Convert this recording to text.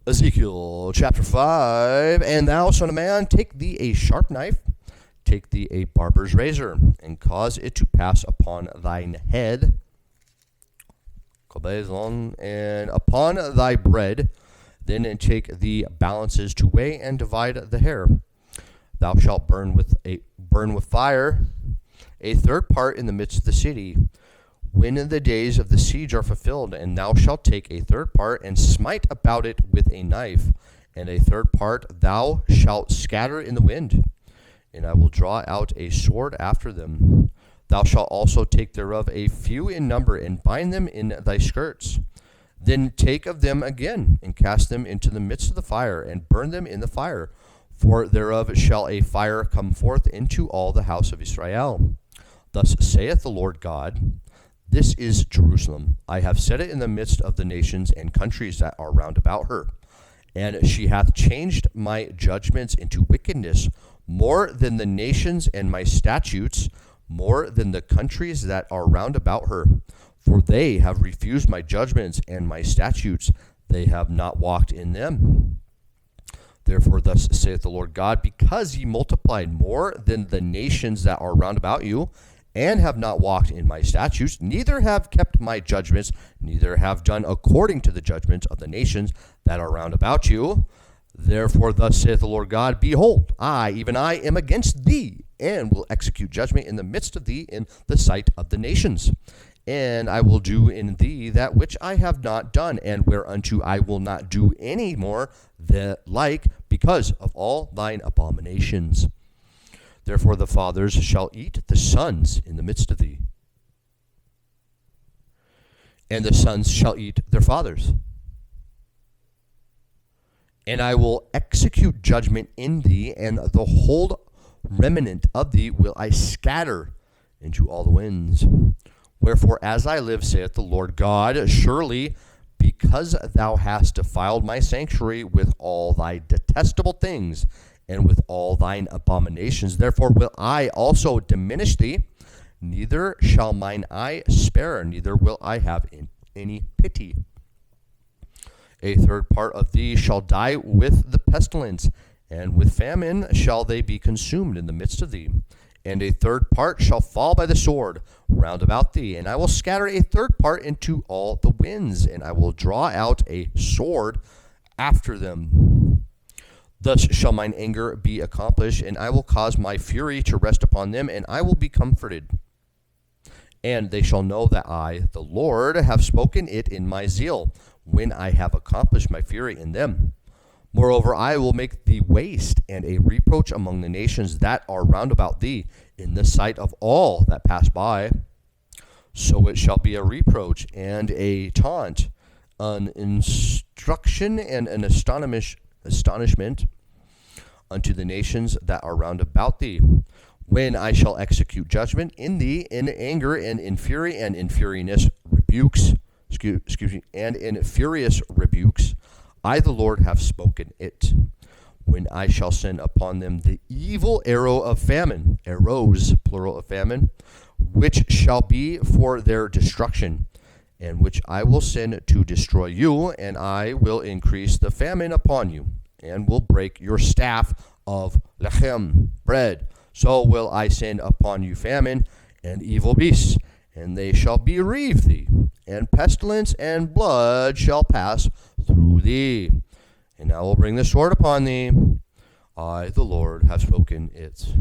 Ezekiel chapter 5, And thou, son of man, take thee a sharp knife, take thee a barber's razor, and cause it to pass upon thine head, and upon thy bread. Then take the balances to weigh and divide the hair. Thou shalt burn with fire a third part in the midst of the city, when the days of the siege are fulfilled. And thou shalt take a third part and smite about it with a knife, and a third part thou shalt scatter in the wind. And I will draw out a sword after them. Thou shalt also take thereof a few in number, and bind them in thy skirts. Then take of them again, and cast them into the midst of the fire, and burn them in the fire. For thereof shall a fire come forth into all the house of Israel. Thus saith the Lord God, This is Jerusalem. I have set it in the midst of the nations and countries that are round about her. And she hath changed my judgments into wickedness, more than the nations, and my statutes more than the countries that are round about her. For they have refused my judgments and my statutes, they have not walked in them. Therefore thus saith the Lord God, because ye multiplied more than the nations that are round about you, and have not walked in my statutes, neither have kept my judgments, neither have done according to the judgments of the nations that are round about you. Therefore thus saith the Lord God, Behold, I, even I, am against thee, and will execute judgment in the midst of thee in the sight of the nations. And I will do in thee that which I have not done, and whereunto I will not do any more the like, because of all thine abominations. Therefore the fathers shall eat the sons in the midst of thee, and the sons shall eat their fathers. And I will execute judgment in thee, and the whole remnant of thee will I scatter into all the winds. Wherefore, as I live, saith the Lord God, surely because thou hast defiled my sanctuary with all thy detestable things, and with all thine abominations, therefore will I also diminish thee, neither shall mine eye spare, neither will I have any pity. A third part of thee shall die with the pestilence, and with famine shall they be consumed in the midst of thee. And a third part shall fall by the sword round about thee, and I will scatter a third part into all the winds, and I will draw out a sword after them. Thus shall mine anger be accomplished, and I will cause my fury to rest upon them, and I will be comforted. And they shall know that I, the Lord, have spoken it in my zeal, when I have accomplished my fury in them. Moreover, I will make thee waste and a reproach among the nations that are round about thee, in the sight of all that pass by. So it shall be a reproach and a taunt, an instruction and an astonishment unto the nations that are round about thee, when I shall execute judgment in thee in anger and in fury and in furious rebukes. And in furious rebukes, I, the Lord, have spoken it. When I shall send upon them the evil arrow of famine, arrows, plural of famine, which shall be for their destruction, and which I will send to destroy you, and I will increase the famine upon you, and will break your staff of lechem, bread. So will I send upon you famine and evil beasts, and they shall bereave thee, and pestilence and blood shall pass through thee. And I will bring the sword upon thee. I, the Lord, have spoken it.